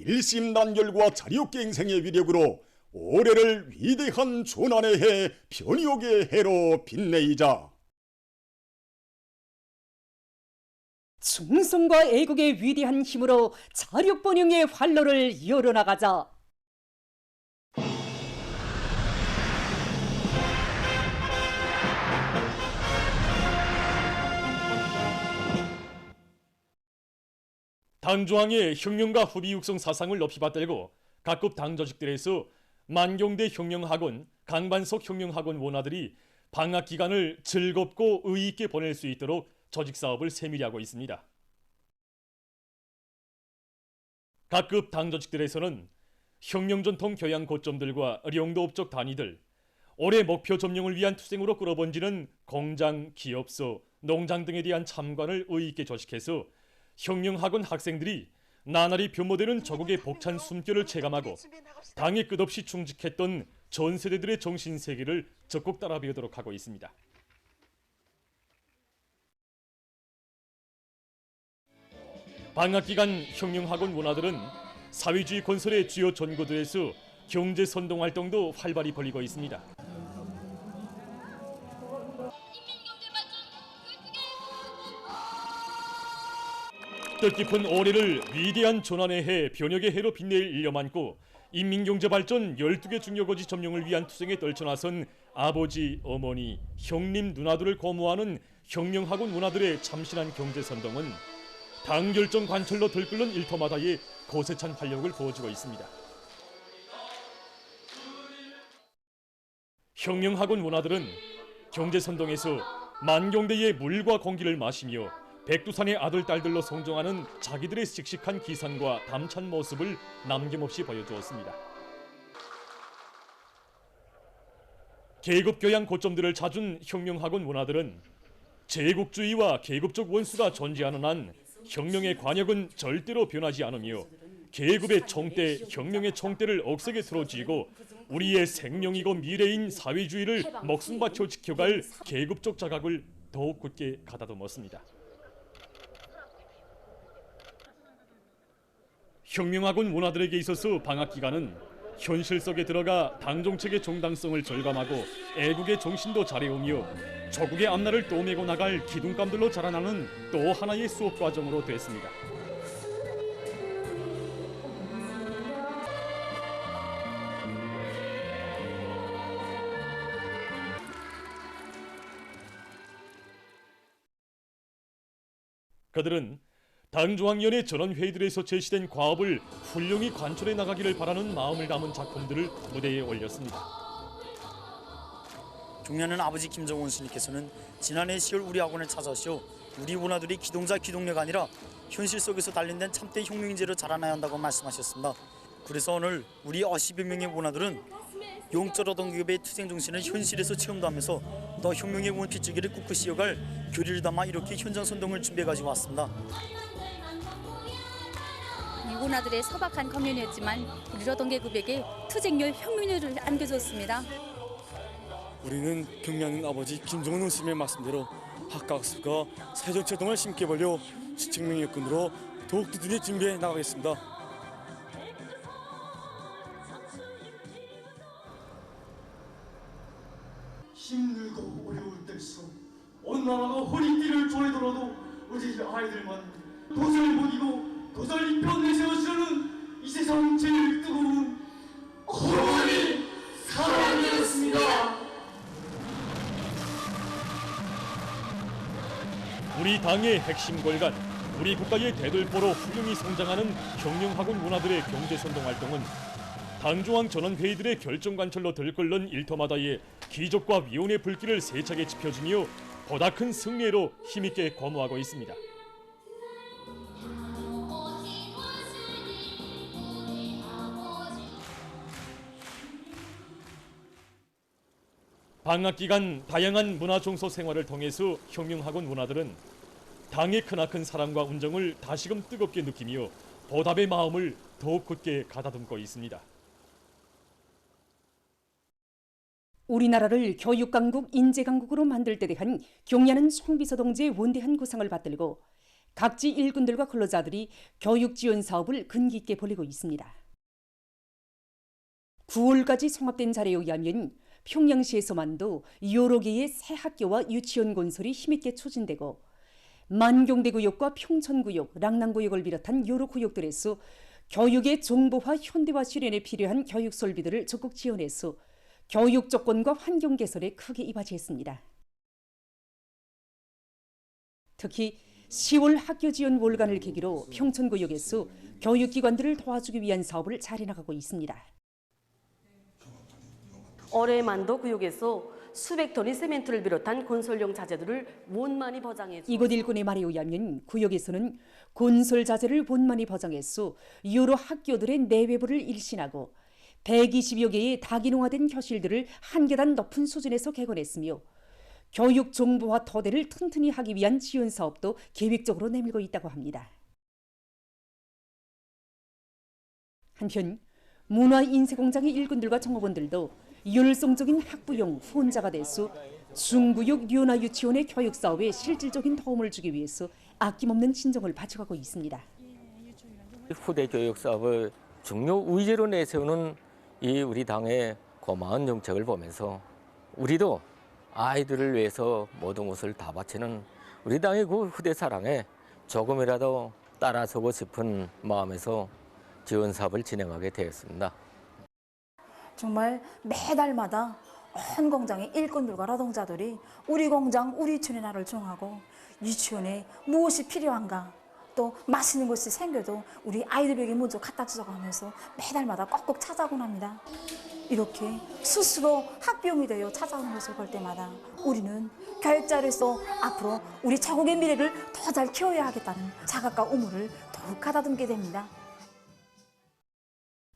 일심단결과 자력갱생의 위력으로 올해를 위대한 조난의 해, 변혁의 해로 빛내이자 충성과 애국의 위대한 힘으로 자력번영의 활로를 열어나가자. 당조항의 혁명과 후비 육성 사상을 높이 받들고 각급 당조직들에서 만경대 혁명학원, 강반석 혁명학원 원아들이 방학 기간을 즐겁고 의의 있게 보낼 수 있도록 조직 사업을 세밀히 하고 있습니다. 각급 당조직들에서는 혁명 전통 교양 고점들과 령도 업적 단위들, 올해 목표 점령을 위한 투쟁으로 끌어번지는 공장, 기업소, 농장 등에 대한 참관을 의의 있게 조직해서 혁명학원 학생들이 나날이 변모되는 조국의 벅찬 숨결을 체감하고 당에 끝없이 충직했던 전 세대들의 정신세계를 적극 따라 배우도록 하고 있습니다. 방학기간 혁명학원 원아들은 사회주의 건설의 주요 전고들에서 경제선동 활동도 활발히 벌이고 있습니다. 뜻깊은 올해를 위대한 조난의 해, 변혁의 해로 빛낼 일념 안고 인민경제발전 12개 중요고지 점령을 위한 투쟁에 떨쳐나선 아버지, 어머니, 형님, 누나들을 고무하는 혁명학원 문화들의 참신한 경제선동은 당결정 관철로 들끓는 일터마다의 거세찬 활력을 부어주고 있습니다. 혁명학원 문화들은 경제선동에서 만경대의 물과 공기를 마시며 백두산의 아들, 딸들로 성종하는 자기들의 씩씩한 기상과 담찬 모습을 남김없이 보여주었습니다. 계급교양 고점들을 찾은 혁명학원 문화들은 제국주의와 계급적 원수가 존재하는 한 혁명의 관역은 절대로 변하지 않으며 계급의 총대, 혁명의 총대를 억세게 틀어쥐고 우리의 생명이고 미래인 사회주의를 목숨 바쳐 지켜갈 계급적 자각을 더욱 굳게 가다듬었습니다. 혁명학원 문화들에게 있어서 방학기간은 현실 속에 들어가 당정책의 정당성을 절감하고 애국의 정신도 자리우며 조국의 앞날을 떠매고 나갈 기둥감들로 자라나는 또 하나의 수업 과정으로 됐습니다. 그들은 당중앙위원회 전원회의들에서 제시된 과업을 훌륭히 관철해 나가기를 바라는 마음을 담은 작품들을 무대에 올렸습니다. 종려하는 아버지 김정원 스님께서는 지난해 10월 우리 학원을 찾아오시어 우리 문화들이 기동자 기동력 아니라 현실 속에서 단련된 참된 혁명인재로 자라나야 한다고 말씀하셨습니다. 그래서 오늘 우리 50여 명의 문화들은 영적 어동기업의 투쟁 정신을 현실에서 체험도 하면서 더 혁명의 원핏줄기를 꿋꿋이 이어갈 교리를 담아 이렇게 현장 선동을 준비해 가지고 왔습니다. 문화들의 소박한 공연이었지만 우리 노동계급에게 투쟁열 혁명률을 안겨줬습니다. 우리는 경량인 아버지 김정은 스님의 말씀대로 학과학습과 사회적 활동을 심게 벌려 시청명 여건으로 더욱 두드려 준비해 나가겠습니다. 힘들고 어려울 때일수록 온 나라가 허리띠를 조이더라도 우리 아이들만 도전을 보이고 도전이 편내세워주는 이 세상 제일 뜨거운 어머니 사랑이었습니다. 우리 당의 핵심 골간, 우리 국가의 대들보로 훌륭히 성장하는 혁명학원 문화들의 경제선동 활동은 당중앙 전원회의들의 결정관철로 들끓는 일터마다의 기적과 위온의 불길을 세차게 지펴주며 보다 큰 승리로 힘있게 고무하고 있습니다. 방학기간 다양한 문화종소 생활을 통해서 혁명학원 문화들은 당의 크나큰 사랑과 운정을 다시금 뜨겁게 느끼며 보답의 마음을 더욱 굳게 가다듬고 있습니다. 우리나라를 교육강국, 인재강국으로 만들 때 대한 경야는 송비서 동지의 원대한 구상을 받들고 각지 일꾼들과 근로자들이 교육 지원 사업을 근기 있게 벌이고 있습니다. 9월까지 성합된 자료에 의하면 평양시에서만도 여러 개의 새 학교와 유치원 건설이 힘있게 추진되고 만경대구역과 평천구역, 랑남구역을 비롯한 여러 구역들에서 교육의 정보화 현대화 실현에 필요한 교육 설비들을 적극 지원해서 교육 조건과 환경 개선에 크게 이바지했습니다. 특히 10월 학교 지원 월간을 계기로 평천구역에서 교육기관들을 도와주기 위한 사업을 잘 해나가고 있습니다. 올해 만도 구역에서 수백 톤의 세멘트를 비롯한 건설용 자재들을 원만히 보장해 이곳 일꾼의 말에 의하면 구역에서는 건설 자재를 원만히 보장해서 여러 학교들의 내외부를 일신하고 120여 개의 다기능화된 교실들을 한 계단 높은 수준에서 개건했으며 교육 정보화 토대를 튼튼히 하기 위한 지원 사업도 계획적으로 내밀고 있다고 합니다. 한편 문화인쇄공장의 일꾼들과 종업원들도 열성적인 학부용 후원자가 돼서 중구역 류나 유치원의 교육 사업에 실질적인 도움을 주기 위해서 아낌없는 진정을 바쳐가고 있습니다. 후대 교육 사업을 중요 의제로 내세우는 이 우리 당의 고마운 정책을 보면서 우리도 아이들을 위해서 모든 것을 다 바치는 우리 당의 그 후대 사랑에 조금이라도 따라서고 싶은 마음에서 지원 사업을 진행하게 되었습니다. 정말 매달마다 온 공장의 일꾼들과 노동자들이 우리 공장, 우리 유치원의 날을 정하고 유치원에 무엇이 필요한가 또 맛있는 것이 생겨도 우리 아이들에게 먼저 갖다 주자고 하면서 매달마다 꼭꼭 찾아오곤 합니다. 이렇게 스스로 학비용이 되어 찾아오는 것을 볼 때마다 우리는 교육자로서 앞으로 우리 자국의 미래를 더 잘 키워야 하겠다는 자각과 의무를 더욱 가다듬게 됩니다.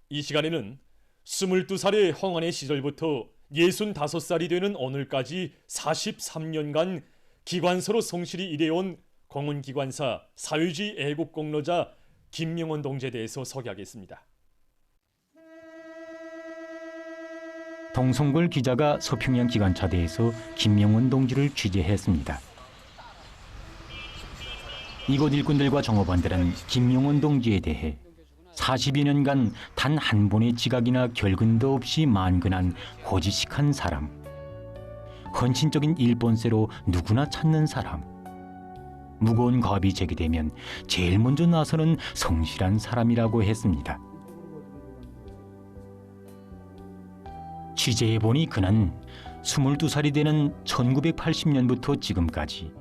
이 시간에는 22살의 황환의 시절부터 65살이 되는 오늘까지 43년간 기관사로 성실히 일해온 공훈기관사 사회주의 애국공로자 김명원 동지에 대해서 소개하겠습니다. 동성걸 기자가 서평양 기관차대에서 김명원 동지를 취재했습니다. 이곳 일꾼들과 종업원들은 김명원 동지에 대해 42 년간 단 한 번의 지각이나 결근도 없이 만근한 고지식한 사람, 헌신적인 일본세로 누구나 찾는 사람, 무거운 과업이 제기되면 제일 먼저 나서는 성실한 사람이라고 했습니다. 취재해보니 그는 22살이 되는 1980년부터 지금까지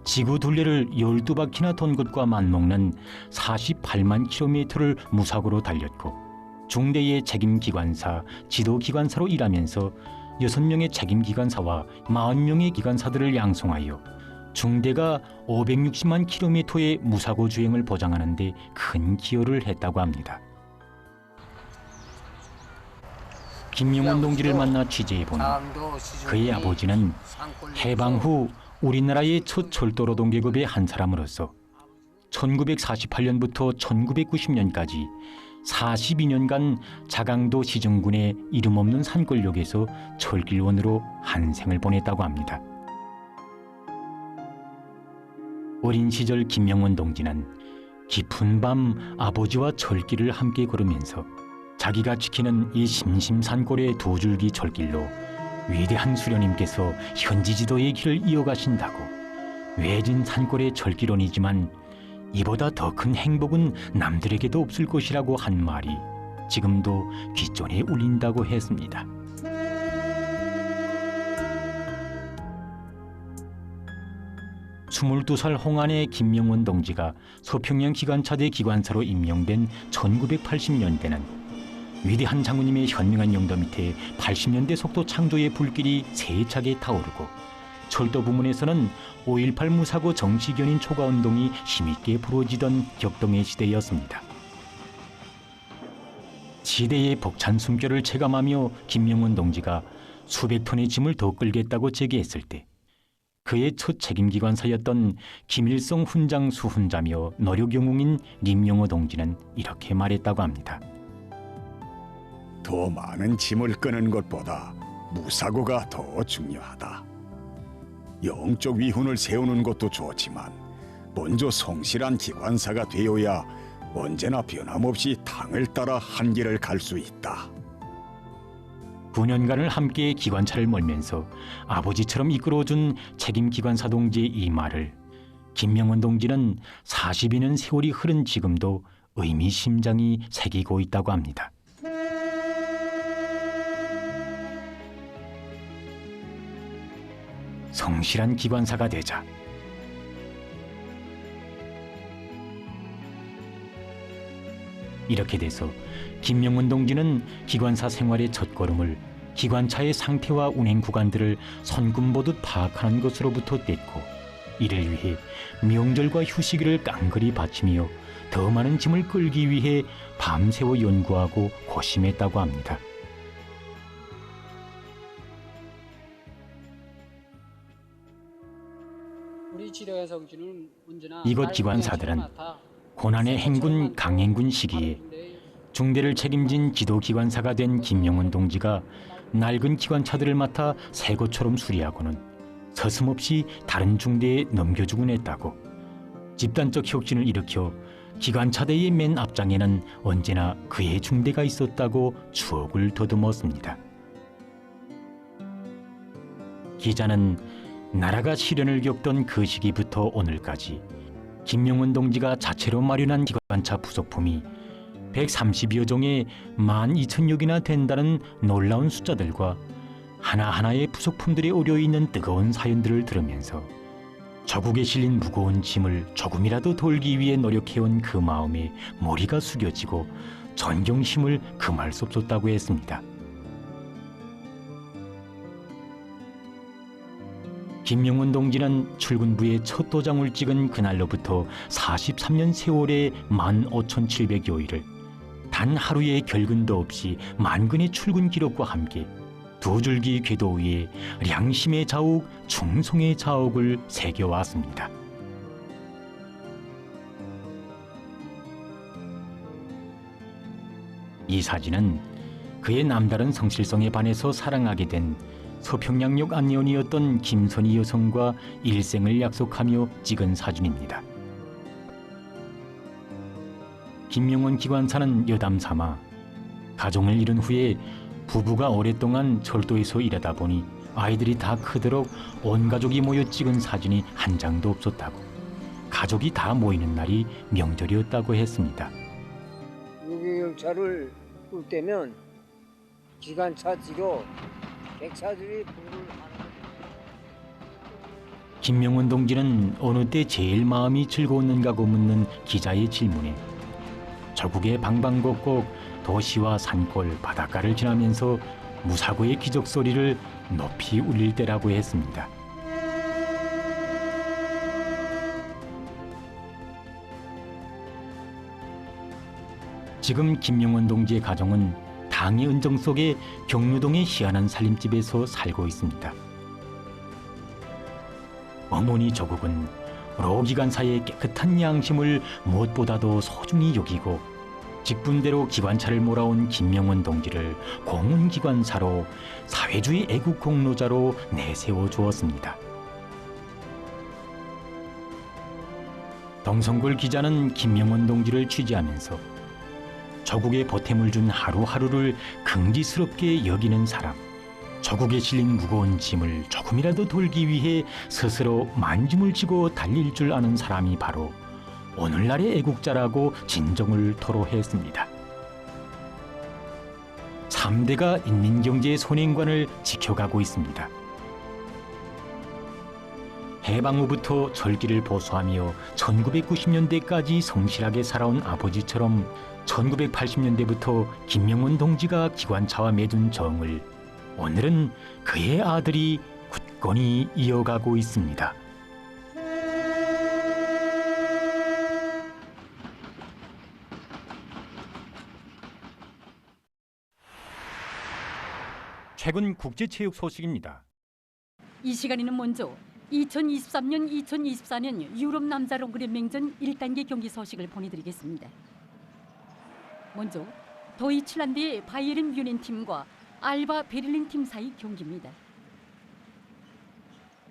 지구 둘레를 12바퀴나 돈 것과 맞먹는 48만 킬로미터를 무사고로 달렸고 중대의 책임기관사, 지도기관사로 일하면서 6명의 책임기관사와 40명의 기관사들을 양성하여 중대가 560만 킬로미터의 무사고 주행을 보장하는 데 큰 기여를 했다고 합니다. 김명원 동지를 만나 취재해보니 그의 아버지는 해방 후 우리나라의 첫 철도노동 계급의 한 사람으로서 1948년부터 1990년까지 42년간 자강도 시정군의 이름 없는 산골역에서 철길원으로 한 생을 보냈다고 합니다. 어린 시절 김명원 동지는 깊은 밤 아버지와 철길을 함께 걸으면서 자기가 지키는 이 심심산골의 두 줄기 철길로 위대한 수령님께서 현지 지도의 길을 이어가신다고 외진 산골의 철길원이지만 이보다 더 큰 행복은 남들에게도 없을 것이라고 한 말이 지금도 귓전에 울린다고 했습니다. 스물두 살 홍안의 김명원 동지가 서평양 기관차대 기관사로 임명된 1980년대는 위대한 장군님의 현명한 용도 밑에 80년대 속도 창조의 불길이 세차게 타오르고 철도 부문에서는 5.18 무사고 정치견인 초과운동이 힘있게 부러지던 격동의 시대였습니다. 시대의 벅찬 숨결을 체감하며 김명원 동지가 수백 톤의 짐을 더 끌겠다고 제기했을 때 그의 첫 책임기관사였던 김일성 훈장 수훈자며 노력영웅인 님영호 동지는 이렇게 말했다고 합니다. 더 많은 짐을 끄는 것보다 무사고가 더 중요하다. 영적 위훈을 세우는 것도 좋지만 먼저 성실한 기관사가 되어야 언제나 변함없이 당을 따라 한 길을 갈 수 있다. 9년간을 함께 기관차를 몰면서 아버지처럼 이끌어준 책임 기관사 동지의 이 말을 김명원 동지는 40여년 세월이 흐른 지금도 의미심장히 새기고 있다고 합니다. 성실한 기관사가 되자. 이렇게 돼서 김명원 동지는 기관사 생활의 첫걸음을 기관차의 상태와 운행 구간들을 손금보듯 파악하는 것으로부터 뗐고, 이를 위해 명절과 휴식일을 깡그리 바치며 더 많은 짐을 끌기 위해 밤새워 연구하고 고심했다고 합니다. 이곳 기관사들은 고난의 행군 강행군 시기에 중대를 책임진 지도기관사가 된 김명원 동지가 낡은 기관차들을 맡아 새 것처럼 수리하고는 서슴없이 다른 중대에 넘겨주곤 했다고. 집단적 혁신을 일으켜 기관차대의 맨 앞장에는 언제나 그의 중대가 있었다고 추억을 더듬었습니다. 기자는 나라가 시련을 겪던 그 시기부터 오늘까지 김명원 동지가 자체로 마련한 기관차 부속품이 130여 종에 12,000여 개나 된다는 놀라운 숫자들과 하나하나의 부속품들에 오려 있는 뜨거운 사연들을 들으면서 저국에 실린 무거운 짐을 조금이라도 돌기 위해 노력해온 그 마음에 머리가 숙여지고 존경심을 금할 수 없었다고 했습니다. 김명원 동지는 출근부에 첫 도장을 찍은 그날로부터 43년 세월의 15,700여일을 단 하루의 결근도 없이 만근의 출근 기록과 함께 두 줄기 궤도 위에 양심의 자욱, 충성의 자욱을 새겨왔습니다. 이 사진은 그의 남다른 성실성에 반해서 사랑하게 된 서평양역 안내원이었던 김선희 여성과 일생을 약속하며 찍은 사진입니다. 김명원 기관사는 여담 삼아 가정을 이룬 후에 부부가 오랫동안 철도에서 일하다 보니 아이들이 다 크도록 온 가족이 모여 찍은 사진이 한 장도 없었다고, 가족이 다 모이는 날이 명절이었다고 했습니다. 유경열차를 올 때면 기관차 뒤로 객차들이 불을 하는. 김명원 동지는 어느 때 제일 마음이 즐거웠는가고 묻는 기자의 질문에 저국의 방방곡곡 도시와 산골 바닷가를 지나면서 무사고의 기적 소리를 높이 울릴 때라고 했습니다. 지금 김명원 동지의 가정은 당의 은정 속에 경루동의 희한한 살림집에서 살고 있습니다. 어머니 조국은 로기관사의 깨끗한 양심을 무엇보다도 소중히 여기고 직분대로 기관차를 몰아온 김명원 동지를 공훈기관사로 사회주의 애국 공로자로 내세워 주었습니다. 동성골 기자는 김명원 동지를 취재하면서 저국에 보탬을 준 하루하루를 긍지스럽게 여기는 사람, 저국에 실린 무거운 짐을 조금이라도 돌기 위해 스스로 만짐을 지고 달릴 줄 아는 사람이 바로 오늘날의 애국자라고 진정을 토로했습니다. 3대가 인민경제의 선행관을 지켜가고 있습니다. 해방 후부터 절기를 보수하며 1990년대까지 성실하게 살아온 아버지처럼 1980년대부터 김명원 동지가 기관차와 맺은 정을 오늘은 그의 아들이 굳건히 이어가고 있습니다. 최근 국제체육 소식입니다. 이 시간에는 먼저 2023년 2024년 유럽 남자 롱그램맹전 1단계 경기 소식을 보내드리겠습니다. 먼저 도이칠란드의 바이에른 뮌헨 팀과 알바 베를린 팀 사이 경기입니다.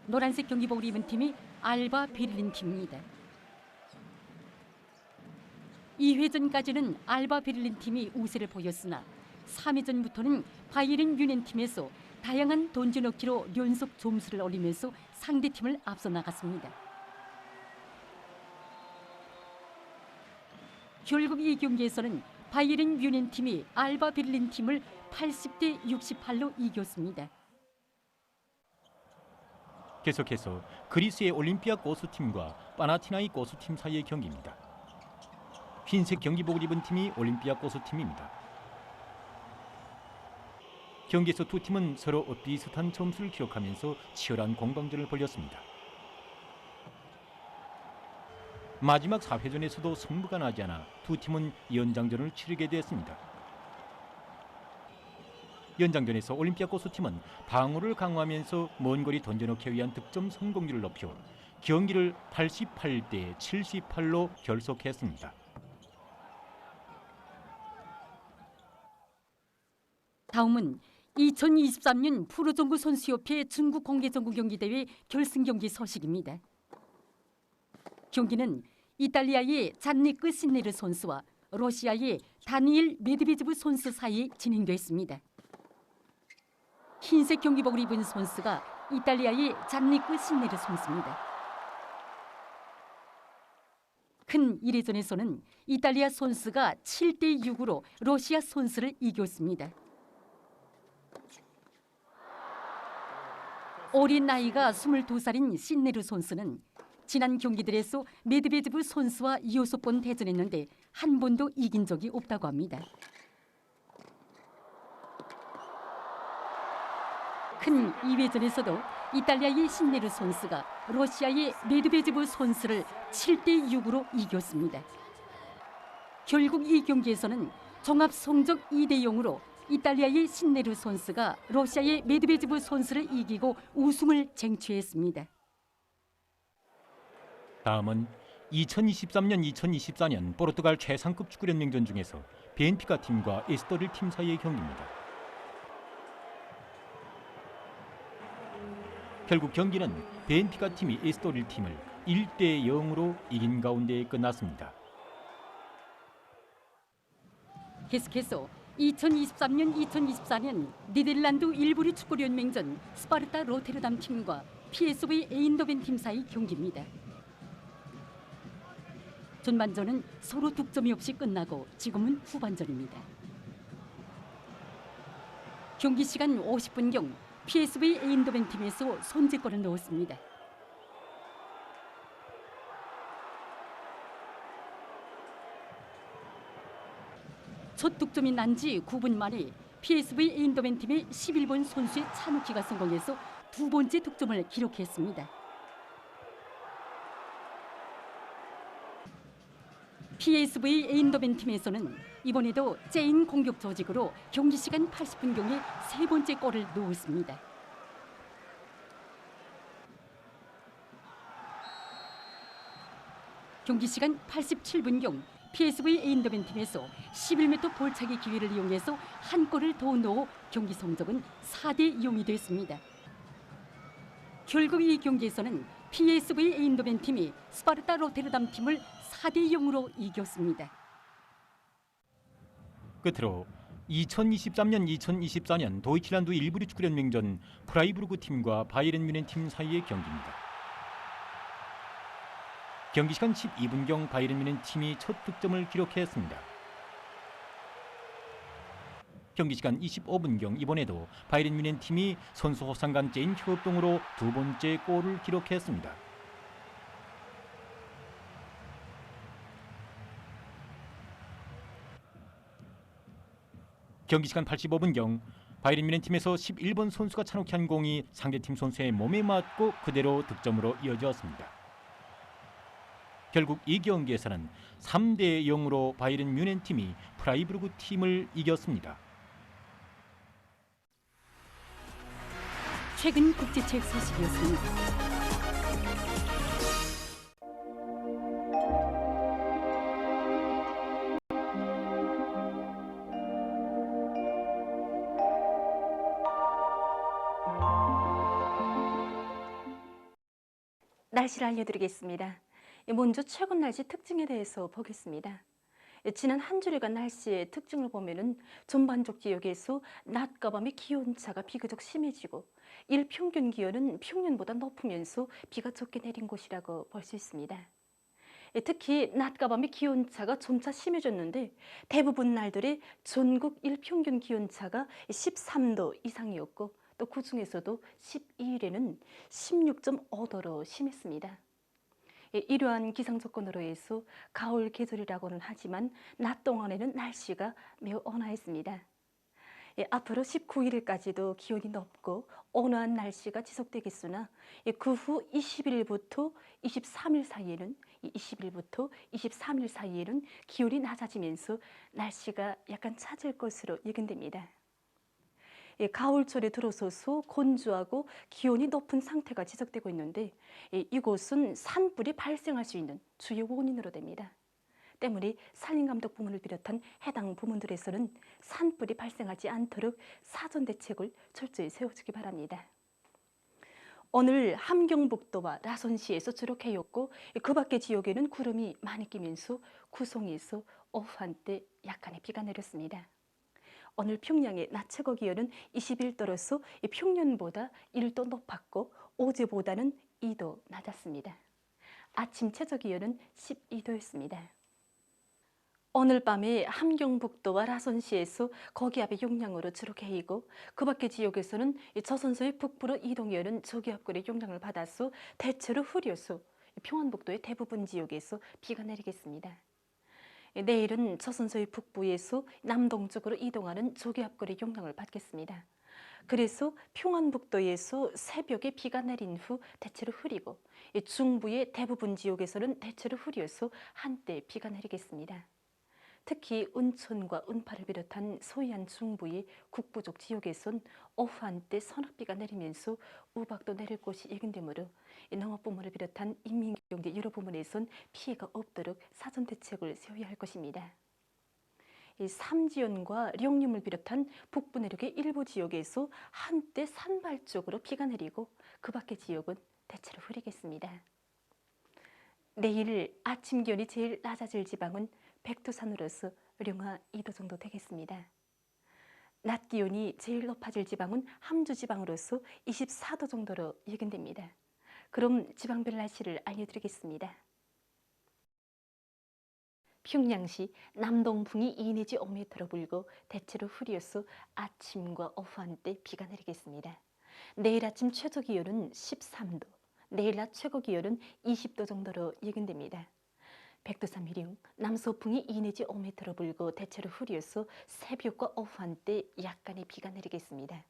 노란색 경기복을 입은 팀이 알바 베를린 팀입니다. 2회전까지는 알바 베를린 팀이 우세를 보였으나 3회전부터는 바이에른 뮌헨 팀에서 다양한 던져넣기로 연속 점수를 올리면서 상대팀을 앞서 나갔습니다. 결국 이 경기에서는 바이에른 뮌헨 팀이 알바 베를린 팀을 80대 68로 이겼습니다. 계속해서 그리스의 올림피아코스 팀과 파나티나이 코스 팀 사이의 경기입니다. 흰색 경기복을 입은 팀이 올림피아코스 팀입니다. 경기에서 두 팀은 서로 비슷한 점수를 기록하면서 치열한 공방전을 벌였습니다. 마지막 4회전에서도 승부가 나지 않아 두 팀은 연장전을 치르게 됐습니다. 연장전에서 올림피아코스 팀은 방어를 강화하면서 먼 거리 던져넣기에 위한 득점 성공률을 높여 경기를 88대 78로 결속했습니다. 다음은 2023년 프로농구 선수협회 중국 공개정구 경기대회 결승 경기 소식입니다. 경기는 이탈리아의 잔니크 신네르 선수와 러시아의 다니엘 메드베제브 선수 사이에 진행됐습니다. 흰색 경기복을 입은 선수가 이탈리아의 잔니크 신네르 선수입니다. 큰 1회전에서는 이탈리아 선수가 7대 6으로 러시아 선수를 이겼습니다. 어린 나이가 22살인 신네르 선수는 지난 경기들에서 메드베제브 선수와 6번 대전했는데 한 번도 이긴 적이 없다고 합니다. 큰 2회전에서도 이탈리아의 신네르 선수가 러시아의 메드베제브 선수를 7대 6으로 이겼습니다. 결국 이 경기에서는 종합 성적 2대 0으로 이탈리아의 신네르 선수가 러시아의 메드베제브 선수를 이기고 우승을 쟁취했습니다. 다음은 2023년-2024년 포르투갈 최상급 축구 연맹전 중에서 벤피카 팀과 에스토릴 팀 사이의 경기입니다. 결국 경기는 벤피카 팀이 에스토릴 팀을 1대 0으로 이긴 가운데 끝났습니다. 계속해서 2023년-2024년 네덜란드 1부리 축구연맹전 스파르타 로테르담 팀과 PSV 에인더벤 팀 사이 경기입니다. 전반전은 서로 득점이 없이 끝나고 지금은 후반전입니다. 경기 시간 50분경 PSV 에인더벤 팀에서 선제골을 넣었습니다. 첫 득점이 난 지 9분 만에 PSV 에인더벤 팀의 11번 선수의 차놓기가 성공해서 두 번째 득점을 기록했습니다. PSV 에인더벤 팀에서는 이번에도 째인 공격 조직으로 경기 시간 80분경에 세 번째 골을 넣었습니다. 경기 시간 87분경 PSV 에인더벤 팀에서 11m 볼차기 기회를 이용해서 한 골을 더 넣어 경기 성적은 4대 0이 됐습니다. 결국 이 경기에서는 PSV 에인더벤 팀이 스파르타 로테르담 팀을 4대 0으로 이겼습니다. 끝으로 2023년-2024년 도이칠란드 1부리 축구연맹전 프라이부르크 팀과 바이에른 뮌헨 팀 사이의 경기입니다. 경기 시간 12분경 바이에른 뮌헨 팀이 첫 득점을 기록했습니다. 경기 시간 25분경 이번에도 바이에른 뮌헨 팀이 선수 호상간 째인 협동으로 두 번째 골을 기록했습니다. 경기 시간 85분경 바이에른 뮌헨 팀에서 11번 선수가 차놓기 한 공이 상대팀 선수의 몸에 맞고 그대로 득점으로 이어졌습니다. 결국 이 경기에서는 3대 0으로 바이에른 뮌헨 팀이 프라이부르크 팀을 이겼습니다. 최근 국제체육 소식이었습니다. 날씨를 알려드리겠습니다. 먼저 최근 날씨 특징에 대해서 보겠습니다. 지난 한 주일간 날씨의 특징을 보면은 전반적 지역에서 낮과 밤의 기온차가 비교적 심해지고 일평균 기온은 평년보다 높으면서 비가 적게 내린 곳이라고 볼 수 있습니다. 특히 낮과 밤의 기온차가 점차 심해졌는데 대부분 날들의 전국 일평균 기온차가 13도 이상이었고 또 그중에서도 12일에는 16.5도로 심했습니다. 이러한 기상 조건으로 해서 가을 계절이라고는 하지만 낮 동안에는 날씨가 매우 온화했습니다. 앞으로 19일까지도 기온이 높고 온화한 날씨가 지속되겠으나 그 후 20일부터 23일 사이에는 기온이 낮아지면서 날씨가 약간 차질 것으로 예견됩니다. 가을철에 들어서서 건조하고 기온이 높은 상태가 지속되고 있는데 이곳은 산불이 발생할 수 있는 주요 원인으로 됩니다. 때문에 산림감독 부문을 비롯한 해당 부문들에서는 산불이 발생하지 않도록 사전 대책을 철저히 세워주기 바랍니다. 오늘 함경북도와 라선시에서 주로 해였고 그 밖의 지역에는 구름이 많이 끼면서 구송에서 오후 한때 약간의 비가 내렸습니다. 오늘 평양의 낮 최고 기온은 21도로서 평년보다 1도 높았고 어제보다는 2도 낮았습니다. 아침 최저 기온은 12도였습니다. 오늘 밤에 함경북도와 라선시에서 거기압의 영향으로 주로 개이고 그 밖의 지역에서는 저선소의 북부로 이동해오는 저기압골의 영향을 받아서 대체로 흐려서 평안북도의 대부분 지역에서 비가 내리겠습니다. 내일은 저선소의 북부에서 남동쪽으로 이동하는 저기압골의 영향을 받겠습니다. 그래서 평안북도에서 새벽에 비가 내린 후 대체로 흐리고 중부의 대부분 지역에서는 대체로 흐려서 한때 비가 내리겠습니다. 특히 은천과 은파를 비롯한 소이안 중부의 국부족 지역에선 오후 한때 서낙비가 내리면서 우박도 내릴 것이 예견되므로 농업부문을 비롯한 인민경제 여러 부문에선 피해가 없도록 사전 대책을 세워야 할 것입니다. 삼지연과 령림을 비롯한 북부 내륙의 일부 지역에서 한때 산발 쪽으로 비가 내리고 그 밖의 지역은 대체로 흐리겠습니다. 내일 아침 기온이 제일 낮아질 지방은 백두산으로서 영하 2도 정도 되겠습니다. 낮 기온이 제일 높아질 지방은 함주 지방으로서 24도 정도로 예견됩니다. 그럼 지방별 날씨를 알려드리겠습니다. 평양시 남동풍이 2 내지 5m로 불고 대체로 흐려서 아침과 오후 한때 비가 내리겠습니다. 내일 아침 최저 기온은 13도, 내일 낮 최고 기온은 20도 정도로 예견됩니다. 백두산 미령 남서풍이 2 내지 5m로 불고 대체로 흐려서 새벽과 오후 한때 약간의 비가 내리겠습니다.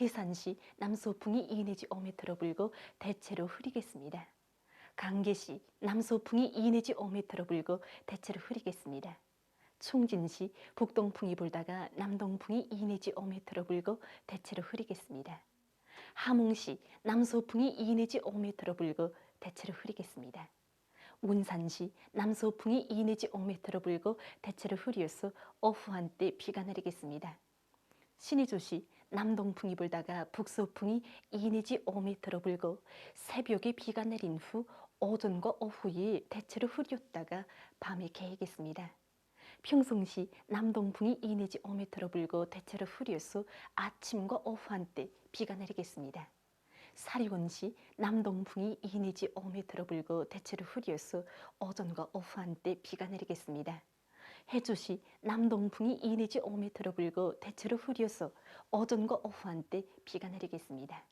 해산시 남서풍이 2 내지 5m로 불고 대체로 흐리겠습니다. 강계시 남서풍이 2 내지 5m로 불고 대체로 흐리겠습니다. 총진시 북동풍이 불다가 남동풍이 2 내지 5m로 불고 대체로 흐리겠습니다. 함흥시 남서풍이 2 내지 5m로 불고 대체로 흐리겠습니다. 운산시 남서풍이 2 내지 5m로 불고 대체로 흐려서 오후 한때 비가 내리겠습니다. 신의주시 남동풍이 불다가 북서풍이 2 내지 5m로 불고 새벽에 비가 내린 후 오전과 오후에 대체로 흐렸다가 밤에 개이겠습니다. 평성시 남동풍이 2 내지 5m로 불고 대체로 흐려서 아침과 오후 한때 비가 내리겠습니다. 사리원시 남동풍이 2 내지 5m로 불고 대체로 흐려서 오전과 오후 한때 비가 내리겠습니다. 해주시 남동풍이 2 내지 5m로 불고 대체로 흐려서 오전과 오후 한때 비가 내리겠습니다.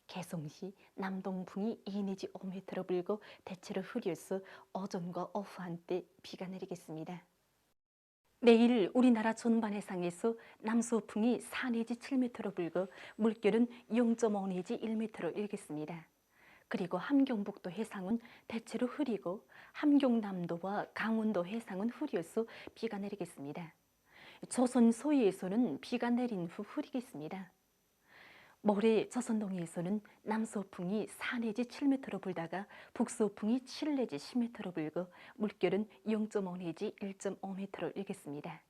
개성시 남동풍이 2 내지 5m로 불고 대체로 흐려서 오전과 오후 한때 비가 내리겠습니다. 내일 우리나라 전반 해상에서 남서풍이 4 내지 7m로 불고 물결은 0.5 내지 1m로 일겠습니다. 그리고 함경북도 해상은 대체로 흐리고 함경남도와 강원도 해상은 흐려서 비가 내리겠습니다. 조선 서해에서는 비가 내린 후 흐리겠습니다. 모레 조선동해에서는 남서풍이 4 내지 7m로 불다가 북서풍이 7 내지 10m로 불고 물결은 0.5 내지 1.5m로 일겠습니다.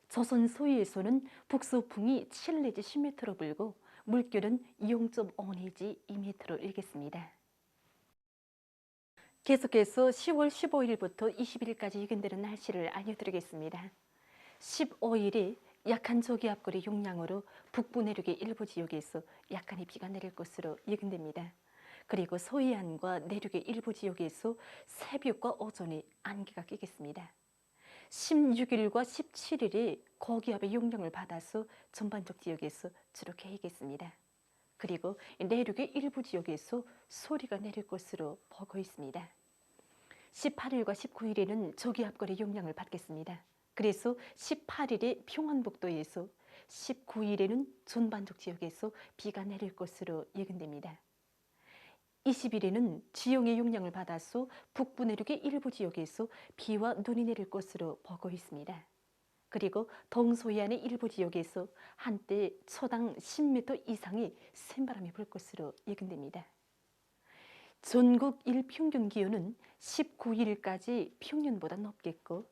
조선 서해에서는 북서풍이 7 내지 10m로 불고 물결은 0.5 내지 2m로 일겠습니다. 계속해서 10월 15일부터 20일까지 예견되는 날씨를 알려드리겠습니다. 15일에 약한 저기압골의 영향으로 북부 내륙의 일부 지역에서 약간의 비가 내릴 것으로 예견됩니다. 그리고 서해안과 내륙의 일부 지역에서 새벽과 오전에 안개가 끼겠습니다. 16일과 17일에 고기압의 영향을 받아서 전반적 지역에서 주로 개이겠습니다. 그리고 내륙의 일부 지역에서 소리가 내릴 것으로 보고 있습니다. 18일과 19일에는 저기압골의 영향을 받겠습니다. 그래서 18일에 평안북도에서 19일에는 전반적 지역에서 비가 내릴 것으로 예견됩니다. 20일에는 지형의 영향을 받아서 북부 내륙의 일부 지역에서 비와 눈이 내릴 것으로 보고 있습니다. 그리고 동서해안의 일부 지역에서 한때 초당 10m 이상의 센바람이 불 것으로 예견됩니다. 전국 일평균 기온은 19일까지 평년보다 높겠고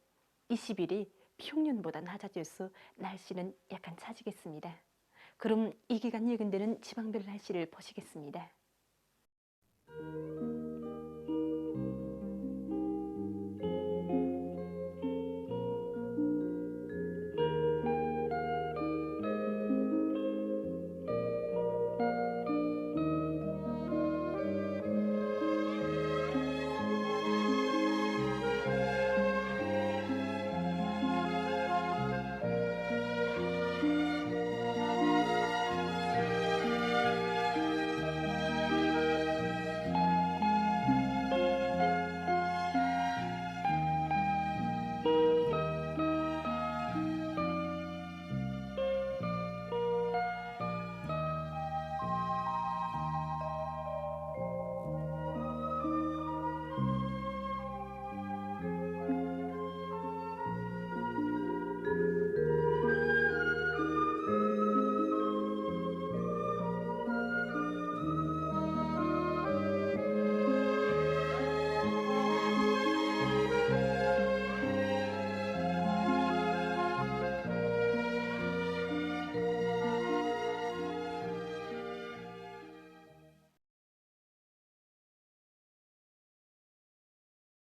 20일이 평년보다 낮아져서 날씨는 약간 차지겠습니다. 그럼 이 기간 예견되는 지방별 날씨를 보시겠습니다.